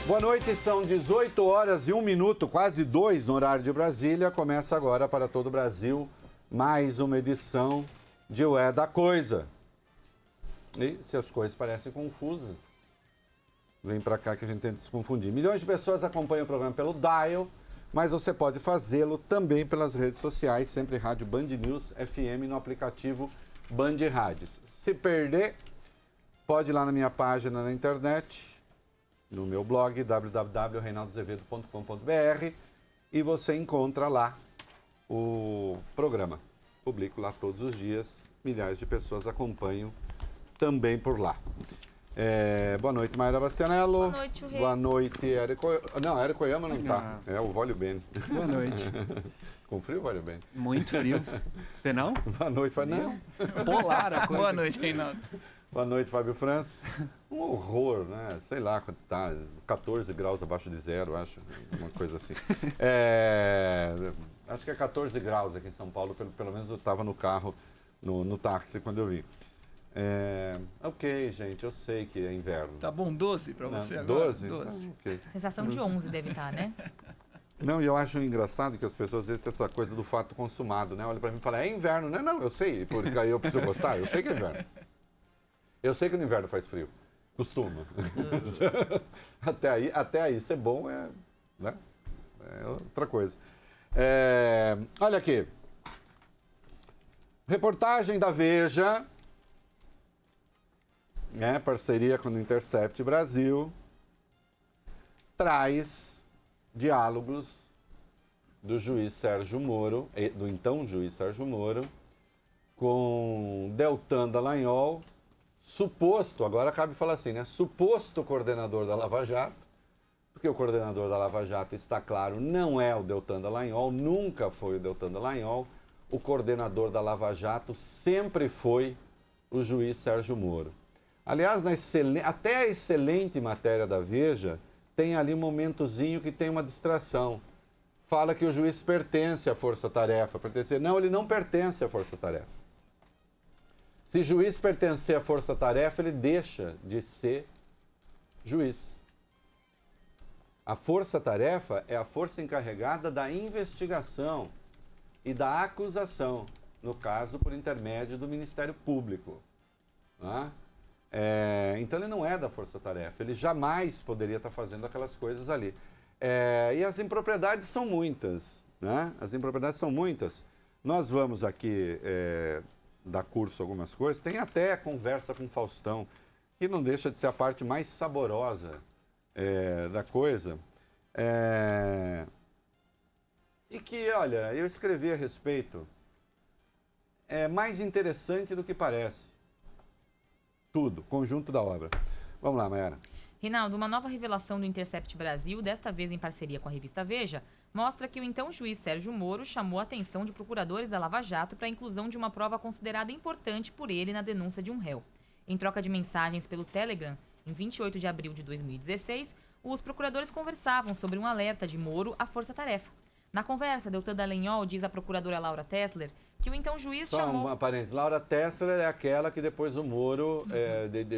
Boa noite, são 18 horas e 1 minuto, quase 2 no horário de Brasília. Começa agora para todo o Brasil mais uma edição de O É da Coisa. E se as coisas parecem confusas, vem para cá que a gente tenta se confundir. Milhões de pessoas acompanham o programa pelo Dial, mas você pode fazê-lo também pelas redes sociais, sempre Rádio Band News FM no aplicativo Band Rádios. Se perder, pode ir lá na minha página na internet, no meu blog, www.reinaldozevedo.com.br, e você encontra lá o programa. Publico lá todos os dias, milhares de pessoas acompanham também por lá. Boa noite, Mayra Bastianello. Boa noite, o Rei. Boa noite, Érico. Não, Érico Oyama não tá. É o Vólio Bene. Boa noite. Com frio, Vólio Bene? Muito frio. Você não? Boa noite, Fábio. Polar a coisa. Boa noite, Reinaldo. Boa noite, Fábio França. Um horror, né? Sei lá quanto tá, 14 graus abaixo de zero, acho, uma coisa assim. Acho que é 14 graus aqui em São Paulo, pelo menos eu estava no carro, no táxi quando eu vi. Ok, gente, eu sei que é inverno. Tá bom, 12 pra você agora? 12? 12. Okay. Sensação de 11 deve estar, né? Não, e eu acho engraçado que as pessoas às vezes têm essa coisa do fato consumado, né? Olha pra mim e fala, é inverno, né? Não, eu sei, porque aí eu preciso gostar, eu sei que é inverno. Eu sei que no inverno faz frio, costuma. até aí ser bom é outra coisa. Olha aqui, reportagem da Veja, parceria com o Intercept Brasil, traz diálogos do juiz Sérgio Moro, do então juiz Sérgio Moro, com Deltan Dallagnol, suposto, agora cabe falar assim, né? Suposto coordenador da Lava Jato, porque o coordenador da Lava Jato, está claro, não é o Deltan Dallagnol, nunca foi o Deltan Dallagnol. O coordenador da Lava Jato sempre foi o juiz Sérgio Moro. Aliás, até a excelente matéria da Veja tem ali um momentozinho que tem uma distração. Fala que o juiz pertence à Força Tarefa. Não, ele não pertence à Força Tarefa. Se juiz pertencer à Força Tarefa, ele deixa de ser juiz. A Força Tarefa é a força encarregada da investigação e da acusação, no caso, por intermédio do Ministério Público. Então ele não é da Força Tarefa, ele jamais poderia estar fazendo aquelas coisas ali. E as impropriedades são muitas, né? As impropriedades são muitas. Nós vamos aqui dar curso a algumas coisas, tem até conversa com o Faustão, que não deixa de ser a parte mais saborosa da coisa. E que, olha, eu escrevi a respeito, é mais interessante do que parece. Tudo, conjunto da obra. Vamos lá, Mayara. Reinaldo, uma nova revelação do Intercept Brasil, desta vez em parceria com a revista Veja, mostra que o então juiz Sérgio Moro chamou a atenção de procuradores da Lava Jato para a inclusão de uma prova considerada importante por ele na denúncia de um réu. Em troca de mensagens pelo Telegram, em 28 de abril de 2016, os procuradores conversavam sobre um alerta de Moro à Força Tarefa. Na conversa, Deltan Dallagnol diz à procuradora Laura Tessler que o então juiz chamou... Só um parênteses, Laura Tessler é aquela que depois o Moro,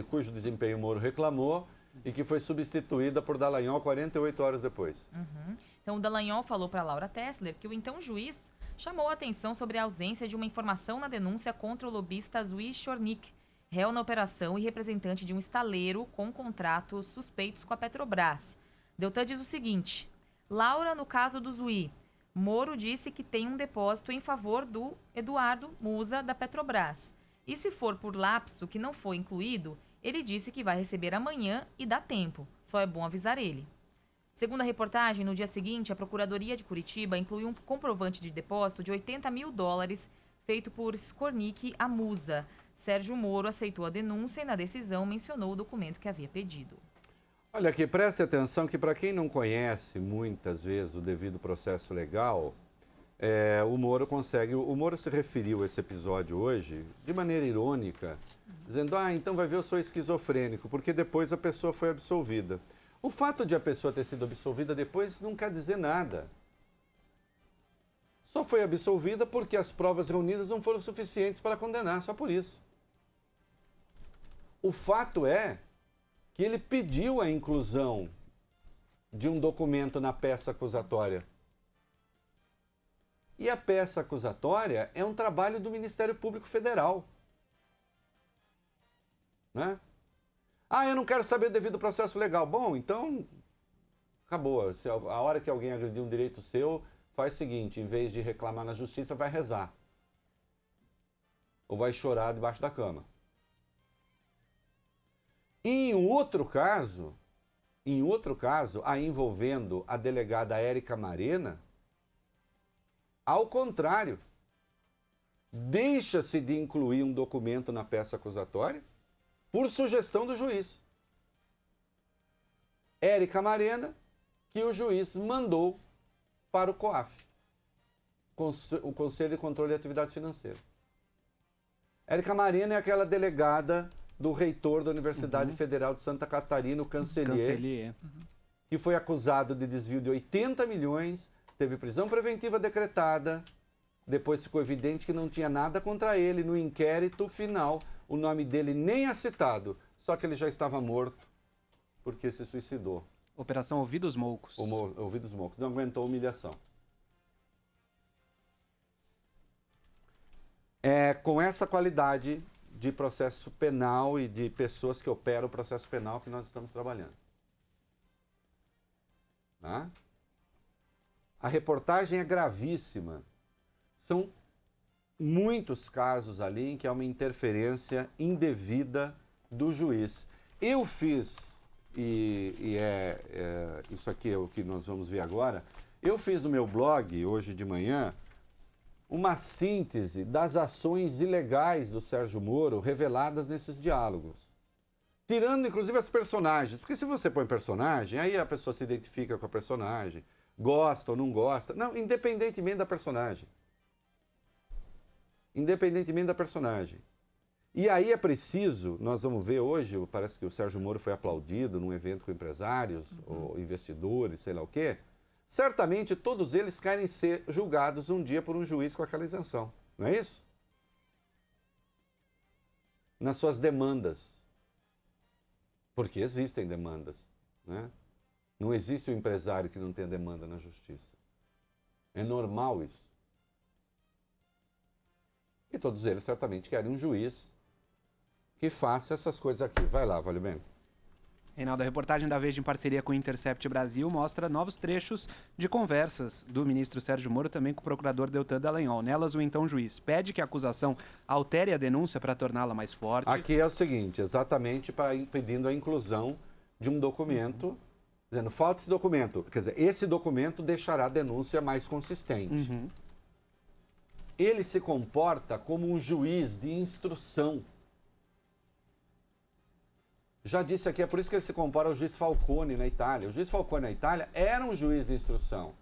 cujo desempenho o Moro reclamou, e que foi substituída por Dallagnol 48 horas depois. Então, o Dallagnol falou para Laura Tessler que o então juiz chamou a atenção sobre a ausência de uma informação na denúncia contra o lobista Zui Chornik, réu na operação e representante de um estaleiro com contratos suspeitos com a Petrobras. Deltan diz o seguinte: Laura, no caso do Zui, Moro disse que tem um depósito em favor do Eduardo Musa da Petrobras. E se for por lapso que não foi incluído, ele disse que vai receber amanhã e dá tempo. Só é bom avisar ele. Segundo a reportagem, no dia seguinte, a Procuradoria de Curitiba incluiu um comprovante de depósito de $80 mil feito por Skornik a Musa. Sérgio Moro aceitou a denúncia e, na decisão, mencionou o documento que havia pedido. Olha aqui, preste atenção que para quem não conhece muitas vezes o devido processo legal, o Moro se referiu a esse episódio hoje de maneira irônica, dizendo, então vai ver, eu sou esquizofrênico, porque depois a pessoa foi absolvida. O fato de a pessoa ter sido absolvida depois não quer dizer nada. Só foi absolvida porque as provas reunidas não foram suficientes para condenar, só por isso. O fato é que ele pediu a inclusão de um documento na peça acusatória? E a peça acusatória é um trabalho do Ministério Público Federal. Né? Ah, eu não quero saber devido processo legal. Bom, então, acabou. Se a hora que alguém agredir um direito seu, faz o seguinte, em vez de reclamar na justiça, vai rezar. Ou vai chorar debaixo da cama. E em outro caso, aí envolvendo a delegada Érica Marena, ao contrário, deixa-se de incluir um documento na peça acusatória por sugestão do juiz. Érica Marena, que o juiz mandou para o COAF, o Conselho de Controle de Atividades Financeiras. Érica Marena é aquela delegada do reitor da Universidade Federal de Santa Catarina, o Cancelier. Que foi acusado de desvio de 80 milhões, teve prisão preventiva decretada, depois ficou evidente que não tinha nada contra ele. No inquérito final, o nome dele nem é citado, só que ele já estava morto porque se suicidou. Operação Ouvidos Moucos. Ouvidos Moucos, não aguentou a humilhação. É com essa qualidade de processo penal e de pessoas que operam o processo penal que nós estamos trabalhando. Tá? A reportagem é gravíssima. São muitos casos ali em que há uma interferência indevida do juiz. Eu fiz, isso aqui é o que nós vamos ver agora, eu fiz no meu blog, hoje de manhã, uma síntese das ações ilegais do Sérgio Moro reveladas nesses diálogos. Tirando, inclusive, as personagens. Porque se você põe personagem, aí a pessoa se identifica com a personagem, gosta ou não gosta. Não, independentemente da personagem. Independentemente da personagem. E aí é preciso, nós vamos ver hoje, parece que o Sérgio Moro foi aplaudido num evento com empresários, ou investidores, sei lá o quê. Certamente todos eles querem ser julgados um dia por um juiz com aquela isenção. Não é isso? Nas suas demandas. Porque existem demandas. Né? Não existe um empresário que não tenha demanda na justiça. É normal isso. E todos eles certamente querem um juiz que faça essas coisas aqui. Vai lá, vale bem. Reinaldo, a reportagem da Veja em parceria com o Intercept Brasil mostra novos trechos de conversas do ministro Sérgio Moro também com o procurador Deltan Dallagnol. Nelas, o então juiz pede que a acusação altere a denúncia para torná-la mais forte. Aqui é o seguinte, exatamente pedindo a inclusão de um documento, dizendo, falta esse documento. Quer dizer, esse documento deixará a denúncia mais consistente. Ele se comporta como um juiz de instrução. Já disse aqui, é por isso que ele se compara ao juiz Falcone na Itália. O juiz Falcone na Itália era um juiz de instrução.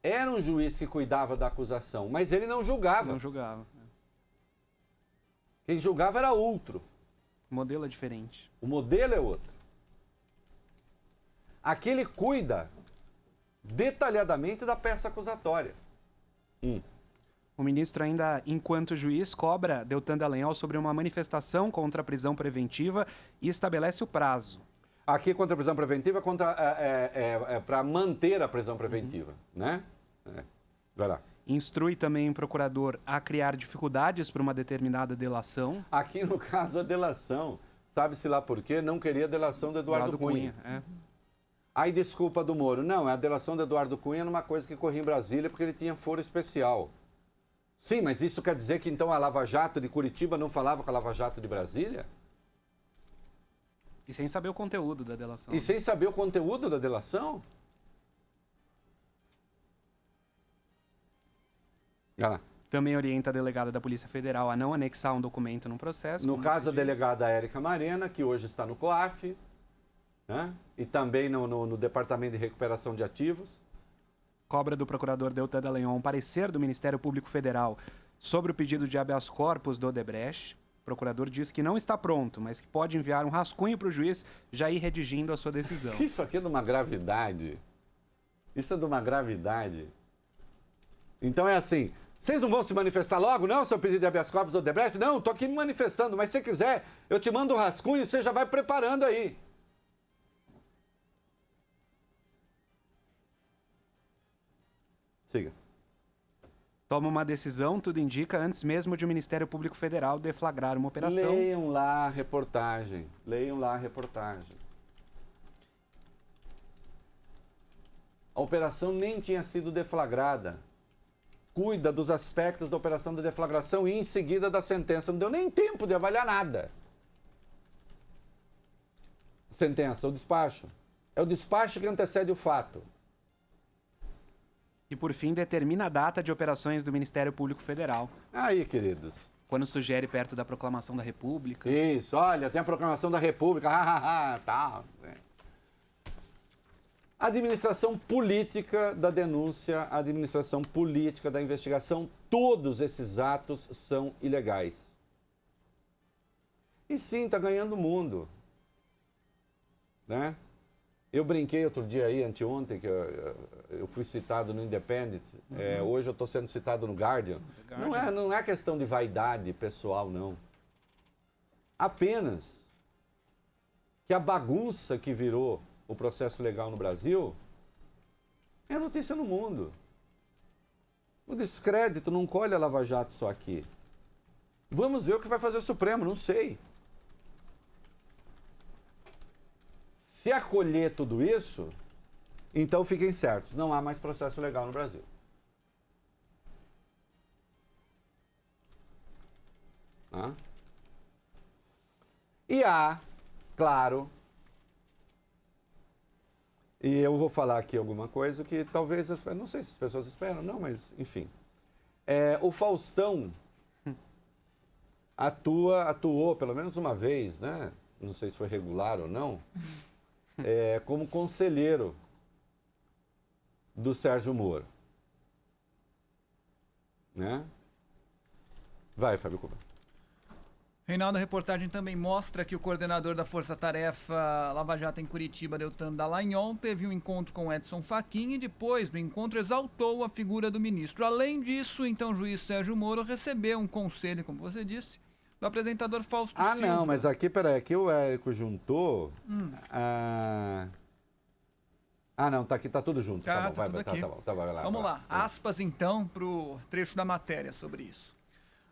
Era um juiz que cuidava da acusação, mas ele não julgava. Não julgava. Quem julgava era outro. O modelo é diferente. O modelo é outro. Aqui ele cuida detalhadamente da peça acusatória. O ministro ainda, enquanto juiz, cobra Deltan Dallagnol sobre uma manifestação contra a prisão preventiva e estabelece o prazo. Aqui, contra a prisão preventiva, para manter a prisão preventiva, né? Vai lá. Instrui também o procurador a criar dificuldades para uma determinada delação. Aqui, no caso, a delação, sabe-se lá por quê? Não queria a delação do Eduardo Cunha. Aí, desculpa do Moro. Não, a delação do Eduardo Cunha numa coisa que corria em Brasília porque ele tinha foro especial. Sim, mas isso quer dizer que então a Lava Jato de Curitiba não falava com a Lava Jato de Brasília? E sem saber o conteúdo da delação. E sem saber o conteúdo da delação? Também orienta a delegada da Polícia Federal a não anexar um documento no processo. No caso, a delegada Érica Marena, que hoje está no COAF, né? E também no Departamento de Recuperação de Ativos. Cobra do procurador Deltan Dallagnol um parecer do Ministério Público Federal sobre o pedido de habeas corpus do Odebrecht. O procurador diz que não está pronto, mas que pode enviar um rascunho para o juiz já ir redigindo a sua decisão. Isso aqui é de uma gravidade. Isso é de uma gravidade. Então é assim, vocês não vão se manifestar logo, não, seu pedido de habeas corpus do Odebrecht? Não, estou aqui me manifestando, mas se você quiser, eu te mando um rascunho e você já vai preparando aí. Siga. Toma uma decisão, tudo indica, antes mesmo de o Ministério Público Federal deflagrar uma operação. Leiam lá a reportagem. Leiam lá a reportagem. A operação nem tinha sido deflagrada. Cuida dos aspectos da operação de deflagração e em seguida da sentença. Não deu nem tempo de avaliar nada. Sentença, o despacho. É o despacho que antecede o fato. E, por fim, determina a data de operações do Ministério Público Federal, Aí, queridos. quando sugere perto da proclamação da República. Isso, olha, tem a proclamação da República, tal. Administração política da denúncia, administração política da investigação, todos esses atos são ilegais. E sim, está ganhando o mundo. Né? Eu brinquei outro dia aí, anteontem, que eu fui citado no Independent, hoje eu estou sendo citado no Guardian. Não é questão de vaidade pessoal, não. Apenas que a bagunça que virou o processo legal no Brasil é notícia no mundo. O descrédito não colhe a Lava Jato só aqui. Vamos ver o que vai fazer o Supremo, não sei. Se acolher tudo isso, então fiquem certos, não há mais processo legal no Brasil. E há, claro, e eu vou falar aqui alguma coisa que talvez, não sei se as pessoas esperam, não, mas enfim. O Faustão atuou pelo menos uma vez, né? Não sei se foi regular ou não, como conselheiro do Sérgio Moro. Né? Vai, Fábio Cuba. Reinaldo, a reportagem também mostra que o coordenador da Força Tarefa Lava Jato em Curitiba, Deltan Dallagnol, teve um encontro com Edson Fachin e depois do encontro exaltou a figura do ministro. Além disso, então o juiz Sérgio Moro recebeu um conselho, como você disse, do apresentador Fausto Silva. Não, mas aqui, peraí, aqui o Érico juntou... não, tá aqui, tá tudo junto. Tá bom, vai lá. Vamos lá, aspas então para o trecho da matéria sobre isso.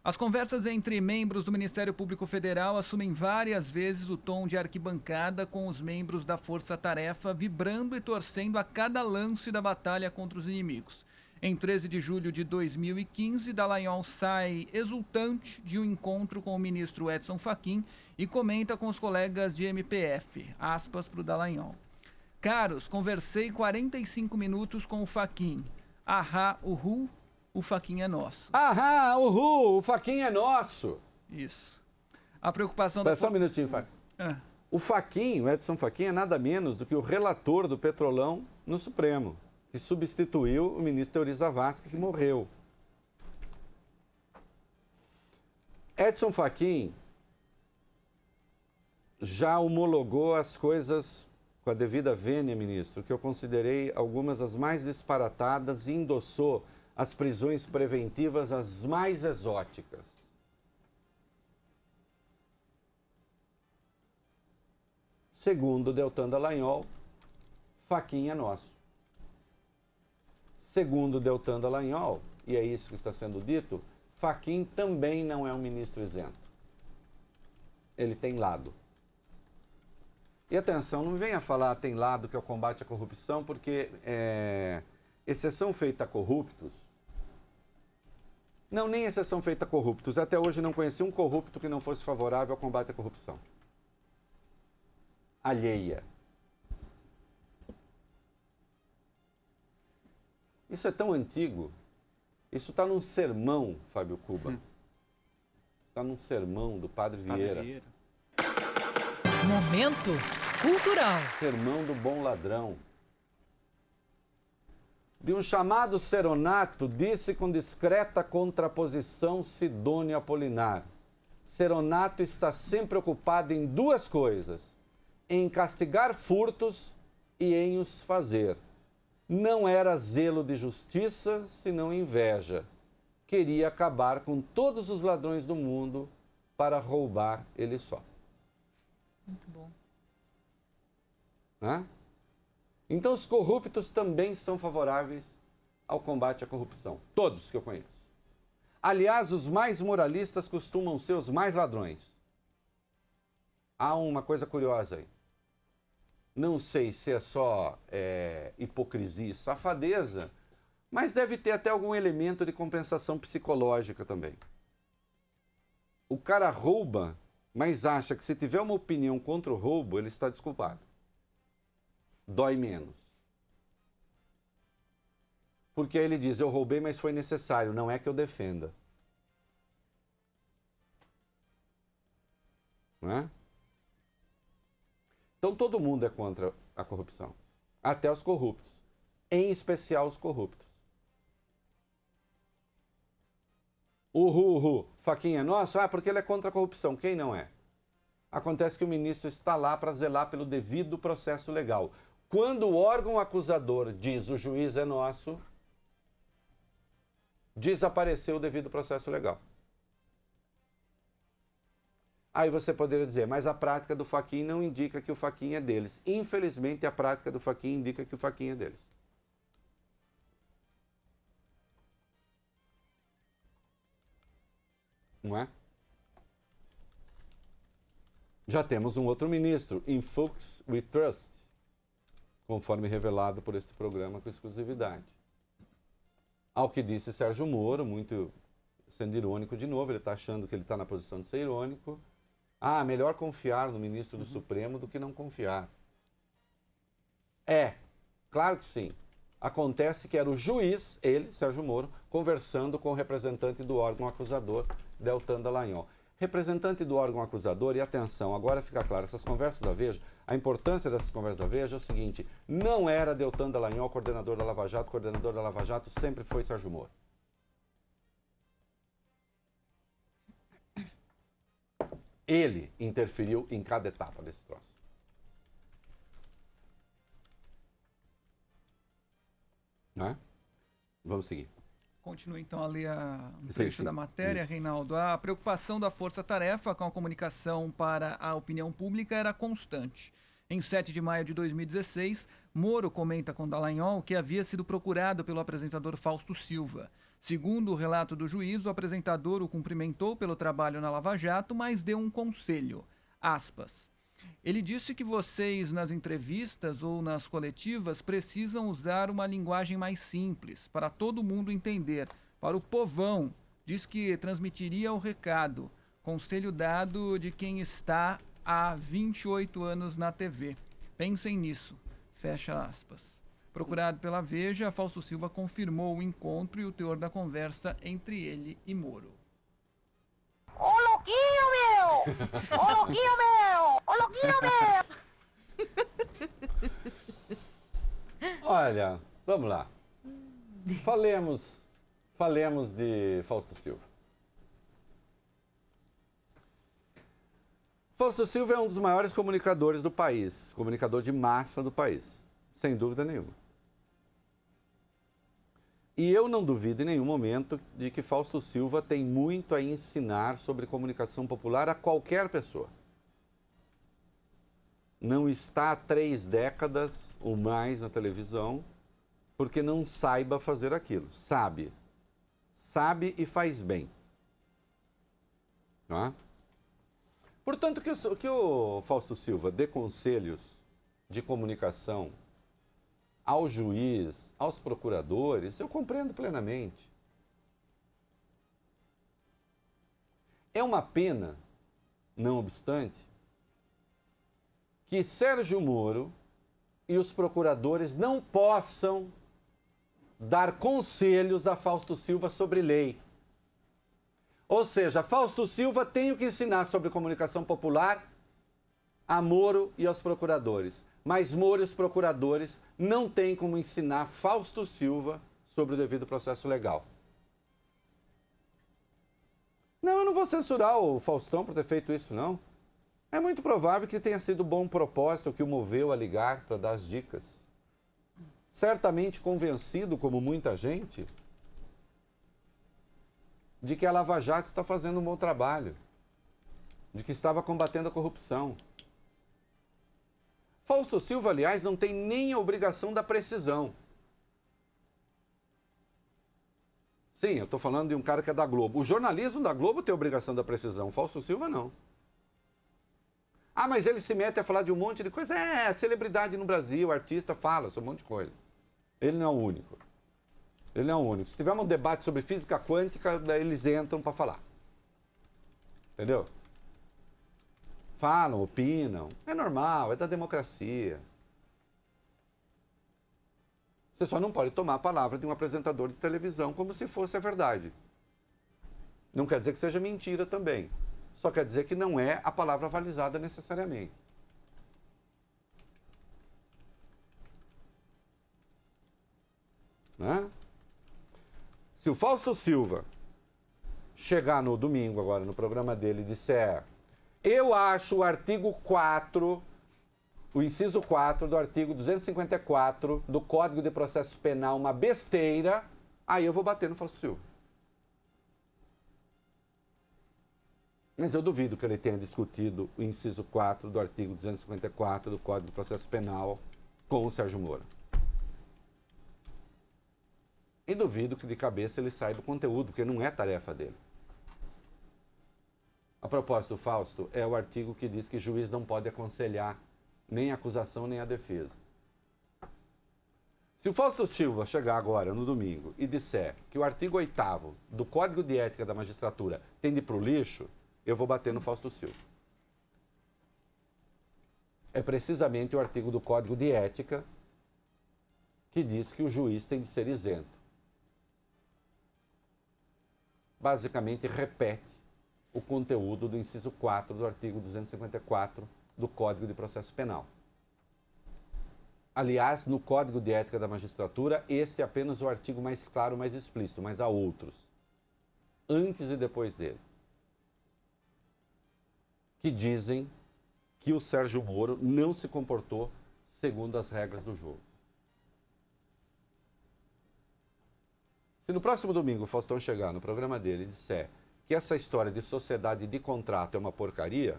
As conversas entre membros do Ministério Público Federal assumem várias vezes o tom de arquibancada, com os membros da Força Tarefa vibrando e torcendo a cada lance da batalha contra os inimigos. Em 13 de julho de 2015, Dallagnol sai exultante de um encontro com o ministro Edson Fachin e comenta com os colegas de MPF, aspas para o Dallagnol. Caros, conversei 45 minutos com o Fachin. Ahá, uhul. O Fachin é nosso. Uhul, o Fachin é nosso. Isso. A preocupação Só um minutinho, Fachin. O Fachin, o Edson Fachin, é nada menos do que o relator do Petrolão no Supremo, que substituiu o ministro Euri Zavascki, que morreu. Edson Fachin já homologou as coisas com a devida vênia, ministro, que eu considerei algumas as mais disparatadas e endossou as prisões preventivas as mais exóticas. Segundo Deltan Dallagnol, Fachin é nosso. Segundo Deltan Dallagnol, e é isso que está sendo dito, Fachin também não é um ministro isento. Ele tem lado. E atenção, não me venha falar tem lado que é o combate à corrupção, porque exceção feita a corruptos. Não, nem exceção feita a corruptos. Até hoje não conheci um corrupto que não fosse favorável ao combate à corrupção. Alheia. Isso é tão antigo. Isso está num sermão, Fábio Cuba. Está num sermão do Padre Vieira. Momento cultural. Sermão do bom ladrão. De um chamado Seronato, disse com discreta contraposição Sidônio Apolinar: Seronato está sempre ocupado em duas coisas, em castigar furtos e em os fazer. Não era zelo de justiça, senão inveja. Queria acabar com todos os ladrões do mundo para roubar ele só. Muito bom. Então os corruptos também são favoráveis ao combate à corrupção. Todos que eu conheço. Aliás, os mais moralistas costumam ser os mais ladrões. Há uma coisa curiosa aí. Não sei se é só hipocrisia e safadeza, mas deve ter até algum elemento de compensação psicológica também. O cara rouba, mas acha que se tiver uma opinião contra o roubo, ele está desculpado. Dói menos. Porque aí ele diz, eu roubei, mas foi necessário, não é que eu defenda. Não é? Então todo mundo é contra a corrupção. Até os corruptos. Em especial os corruptos. Fachin é nosso? Porque ele é contra a corrupção. Quem não é? Acontece que o ministro está lá para zelar pelo devido processo legal. Quando o órgão acusador diz o juiz é nosso, desapareceu o devido processo legal. Aí você poderia dizer, mas a prática do Fachin não indica que o Fachin é deles. Infelizmente, a prática do Fachin indica que o Fachin é deles. Não é? Já temos um outro ministro, in folks we trust, conforme revelado por esse programa com exclusividade. Ao que disse Sérgio Moro, muito sendo irônico de novo, ele está achando que ele está na posição de ser irônico. Melhor confiar no ministro do Supremo do que não confiar. Claro que sim. Acontece que era o juiz, ele, Sérgio Moro, conversando com o representante do órgão acusador, Deltan Dallagnol. Representante do órgão acusador, e atenção, agora fica claro, essas conversas da Veja, a importância dessas conversas da Veja é o seguinte, não era Deltan Dallagnol coordenador da Lava Jato, coordenador da Lava Jato sempre foi Sérgio Moro. Ele interferiu em cada etapa desse troço. Não é? Vamos seguir. Continue então a ler um trecho da matéria, isso. Reinaldo. A preocupação da Força Tarefa com a comunicação para a opinião pública era constante. Em 7 de maio de 2016, Moro comenta com Dallagnol que havia sido procurado pelo apresentador Fausto Silva. Segundo o relato do juiz, o apresentador o cumprimentou pelo trabalho na Lava Jato, mas deu um conselho, aspas. Ele disse que vocês, nas entrevistas ou nas coletivas, precisam usar uma linguagem mais simples, para todo mundo entender, para o povão. Diz que transmitiria o recado. Conselho dado de quem está há 28 anos na TV. Pensem nisso. Fecha aspas. Procurado pela Veja, Fausto Silva confirmou o encontro e o teor da conversa entre ele e Moro. Ô louquinho meu! Ô louquinho meu! Ô louquinho meu! Olha, vamos lá. Falemos de Fausto Silva. Fausto Silva é um dos maiores comunicadores do país, comunicador de massa do país, sem dúvida nenhuma. E eu não duvido em nenhum momento de que Fausto Silva tem muito a ensinar sobre comunicação popular a qualquer pessoa. Não está há 3 décadas ou mais na televisão porque não saiba fazer aquilo. Sabe e faz bem. Não é? Portanto, que o Fausto Silva dê conselhos de comunicação ao juiz, aos procuradores, eu compreendo plenamente. É uma pena, não obstante, que Sérgio Moro e os procuradores não possam dar conselhos a Fausto Silva sobre lei. Ou seja, Fausto Silva tem o que ensinar sobre comunicação popular a Moro e aos procuradores. Mas Moro e os procuradores não têm como ensinar Fausto Silva sobre o devido processo legal. Não, eu não vou censurar o Faustão por ter feito isso, não. É muito provável que tenha sido bom propósito que o moveu a ligar para dar as dicas. Certamente convencido, como muita gente, de que a Lava Jato está fazendo um bom trabalho, de que estava combatendo a corrupção. Fausto Silva, aliás, não tem nem a obrigação da precisão. Sim, eu estou falando de um cara que é da Globo. O jornalismo da Globo tem a obrigação da precisão, o Fausto Silva não. Ah, mas ele se mete a falar de um monte de coisa. É, celebridade no Brasil, artista fala sobre um monte de coisa. Ele não é o único. Ele não é o único. Se tiver um debate sobre física quântica, daí eles entram para falar. Entendeu? Falam, opinam. É normal, é da democracia. Você só não pode tomar a palavra de um apresentador de televisão como se fosse a verdade. Não quer dizer que seja mentira também. Só quer dizer que não é a palavra avalizada necessariamente. Né? Se o Fausto Silva chegar no domingo agora no programa dele e disser: eu acho o artigo 4, o inciso 4 do artigo 254 do Código de Processo Penal uma besteira, aí eu vou bater no Fausto Silva. Mas eu duvido que ele tenha discutido o inciso 4 do artigo 254 do Código de Processo Penal com o Sérgio Moro. E duvido que de cabeça ele saiba o conteúdo, porque não é tarefa dele. A propósito do Fausto, é o artigo que diz que juiz não pode aconselhar nem a acusação nem a defesa. Se o Fausto Silva chegar agora, no domingo, e disser que o artigo 8º do Código de Ética da Magistratura tem de ir para o lixo, eu vou bater no Fausto Silva. É precisamente o artigo do Código de Ética que diz que o juiz tem de ser isento. Basicamente, repete o conteúdo do inciso 4 do artigo 254 do Código de Processo Penal. Aliás, no Código de Ética da Magistratura, esse é apenas o artigo mais claro, mais explícito, mas há outros, antes e depois dele, que dizem que o Sérgio Moro não se comportou segundo as regras do jogo. Se no próximo domingo o Faustão chegar no programa dele e disser que essa história de sociedade de contrato é uma porcaria,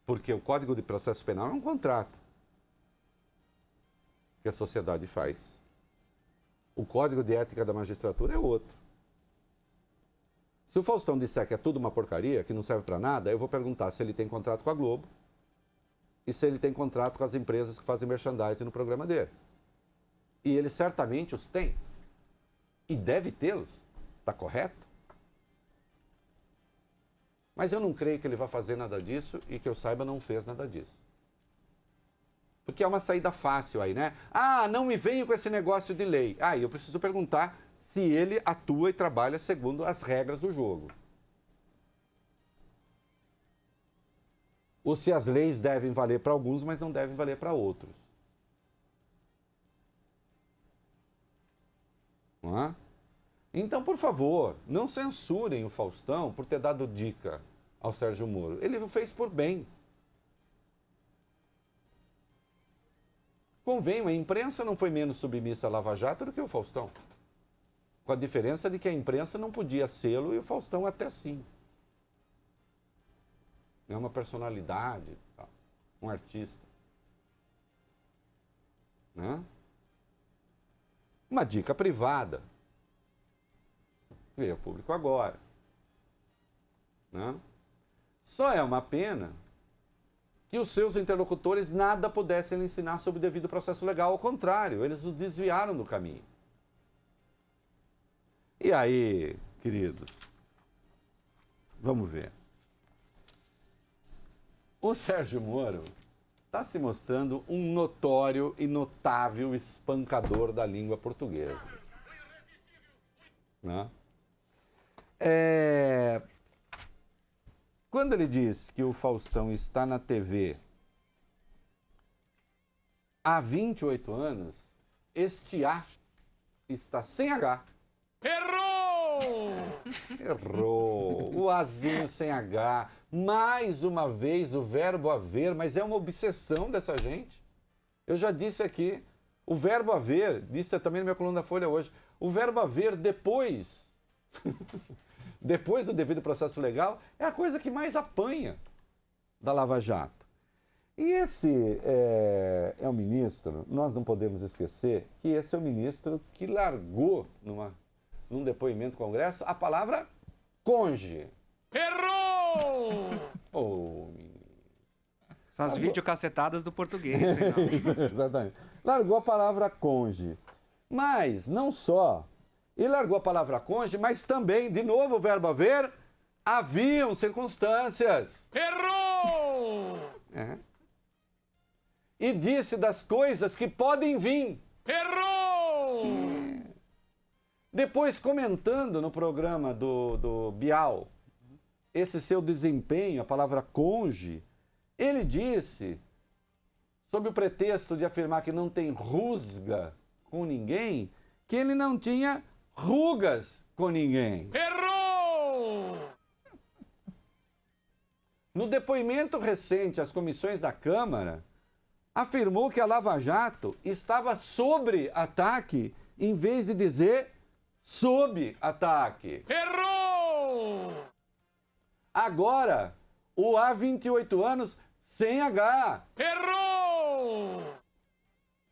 porque o Código de Processo Penal é um contrato que a sociedade faz. O Código de Ética da Magistratura é outro. Se o Faustão disser que é tudo uma porcaria, que não serve para nada, eu vou perguntar se ele tem contrato com a Globo e se ele tem contrato com as empresas que fazem merchandising no programa dele. E ele certamente os tem. E deve tê-los. Está correto? Mas eu não creio que ele vá fazer nada disso e que eu saiba não fez nada disso. Porque é uma saída fácil aí, né? Ah, não me venha com esse negócio de lei. Ah, eu preciso perguntar se ele atua e trabalha segundo as regras do jogo. Ou se as leis devem valer para alguns, mas não devem valer para outros. Não é? Então, por favor, não censurem o Faustão por ter dado dica ao Sérgio Moro. Ele o fez por bem. Convenham, a imprensa não foi menos submissa à Lava Jato do que o Faustão. Com a diferença de que a imprensa não podia sê-lo e o Faustão até sim. É uma personalidade, um artista. Né? Uma dica privada. Veio ao público agora. Né? Só é uma pena que os seus interlocutores nada pudessem lhe ensinar sobre o devido processo legal. Ao contrário, eles o desviaram do caminho. E aí, queridos, vamos ver. O Sérgio Moro está se mostrando um notório e notável espancador da língua portuguesa. Né? Quando ele diz que o Faustão está na TV há 28 anos, este A está sem H. Errou! O Azinho sem H. Mais uma vez o verbo haver, mas é uma obsessão dessa gente. Eu já disse aqui, o verbo haver, disse também na minha coluna da Folha hoje, o verbo haver depois, depois do devido processo legal, é a coisa que mais apanha da Lava Jato. E esse é um ministro, nós não podemos esquecer que esse é o ministro que largou num depoimento no Congresso, a palavra cônjuge. Errou! Oh, São as videocassetadas do português, Reinaldo. exatamente. Largou a palavra cônjuge. Mas, não só, ele largou a palavra cônjuge, mas também, de novo o verbo haver, haviam circunstâncias. Errou! É. E disse das coisas que podem vir. Errou! Depois, comentando no programa do Bial, esse seu desempenho, a palavra cônjuge, ele disse, sob o pretexto de afirmar que não tem rusga com ninguém, que ele não tinha rugas com ninguém. Errou! No depoimento recente às comissões da Câmara, afirmou que a Lava Jato estava sobre ataque, em vez de dizer sob ataque. Errou! Agora, o há 28 anos sem H. Errou!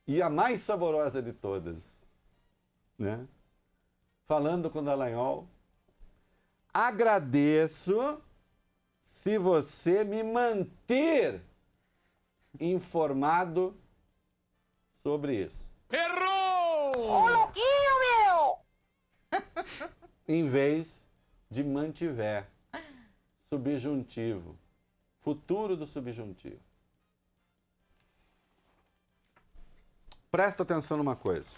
E a mais saborosa de todas, né? Falando com o Dallagnol, agradeço se você me manter informado sobre isso. Errou! Ô, louquinho, meu! Em vez de mantiver. Subjuntivo. Futuro do subjuntivo. Presta atenção numa coisa.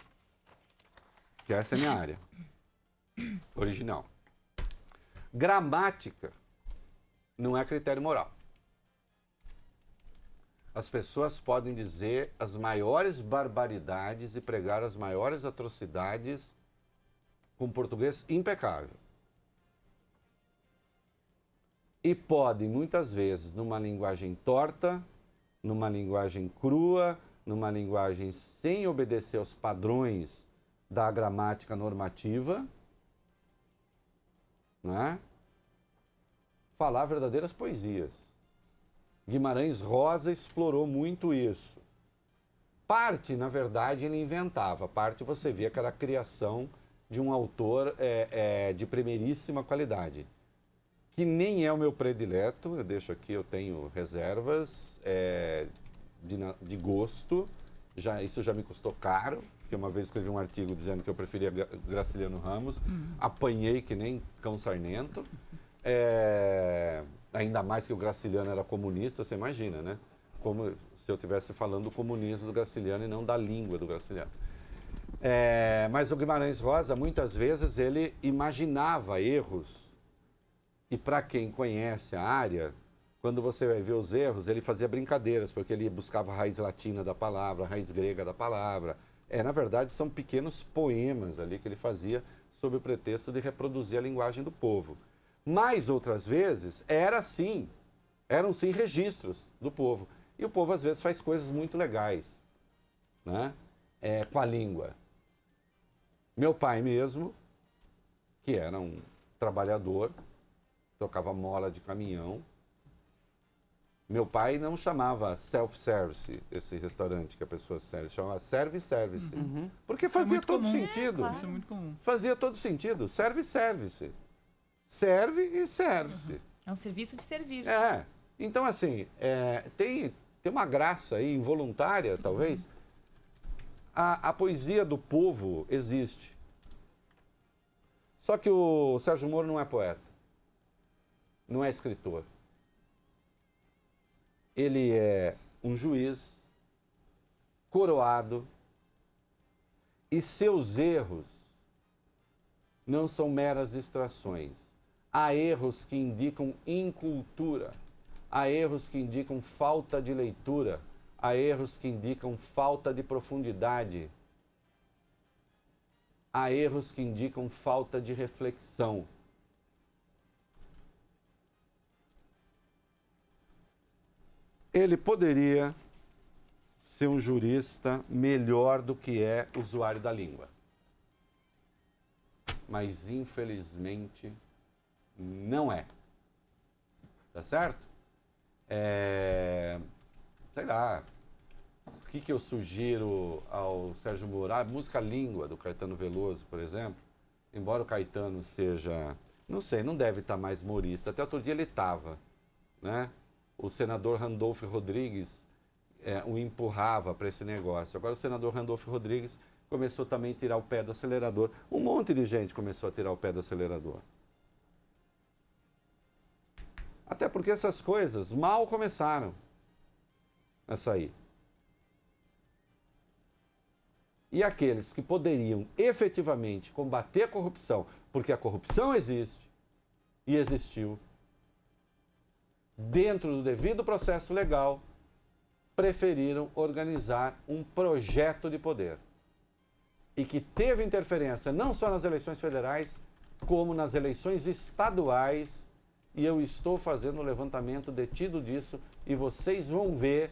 Que essa é a minha área. Original. Gramática não é critério moral. As pessoas podem dizer as maiores barbaridades e pregar as maiores atrocidades com português impecável. E podem, muitas vezes, numa linguagem torta, numa linguagem crua, numa linguagem sem obedecer aos padrões da gramática normativa, né? Falar verdadeiras poesias. Guimarães Rosa explorou muito isso. Parte, na verdade, ele inventava. Parte você via que era a criação de um autor de primeiríssima qualidade. Que nem é o meu predileto, eu deixo aqui, eu tenho reservas de gosto, isso já me custou caro, porque uma vez escrevi um artigo dizendo que eu preferia Graciliano Ramos, apanhei que nem cão sarnento, ainda mais que o Graciliano era comunista, você imagina, né? Como se eu estivesse falando do comunismo do Graciliano e não da língua do Graciliano. Mas o Guimarães Rosa, muitas vezes, ele imaginava erros. E para quem conhece a área, quando você vai ver os erros, ele fazia brincadeiras, porque ele buscava a raiz latina da palavra, a raiz grega da palavra. Na verdade, são pequenos poemas ali que ele fazia sob o pretexto de reproduzir a linguagem do povo. Mas, outras vezes, eram sim registros do povo. E o povo, às vezes, faz coisas muito legais, né? Com a língua. Meu pai mesmo, que era um trabalhador, tocava mola de caminhão. Meu pai não chamava self-service, esse restaurante que a pessoa serve, chamava serve-service. Porque fazia todo sentido. Isso é muito comum. Fazia todo sentido. Serve-service. Serve e serve-se. É um serviço de servir. Então, assim, tem uma graça aí, involuntária, talvez. A poesia do povo existe. Só que o Sérgio Moro não é poeta. Não é escritor. Ele é um juiz coroado e seus erros não são meras distrações. Há erros que indicam incultura, há erros que indicam falta de leitura, há erros que indicam falta de profundidade, há erros que indicam falta de reflexão. Ele poderia ser um jurista melhor do que é usuário da língua. Mas, infelizmente, não é. Tá certo? Sei lá. O que eu sugiro ao Sérgio Moro? A música Língua, do Caetano Veloso, por exemplo, embora o Caetano seja, não sei, não deve estar mais humorista, até outro dia ele estava, né? O senador Randolfo Rodrigues o empurrava para esse negócio. Agora o senador Randolfo Rodrigues começou também a tirar o pé do acelerador. Um monte de gente começou a tirar o pé do acelerador. Até porque essas coisas mal começaram a sair. E aqueles que poderiam efetivamente combater a corrupção, porque a corrupção existe e existiu, dentro do devido processo legal, preferiram organizar um projeto de poder. E que teve interferência não só nas eleições federais, como nas eleições estaduais. E eu estou fazendo um levantamento detido disso e vocês vão ver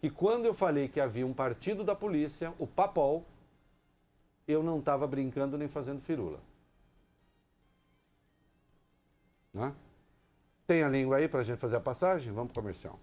que quando eu falei que havia um partido da polícia, o PAPOL, eu não estava brincando nem fazendo firula. Né? Tem a língua aí para a gente fazer a passagem? Vamos para o comercial.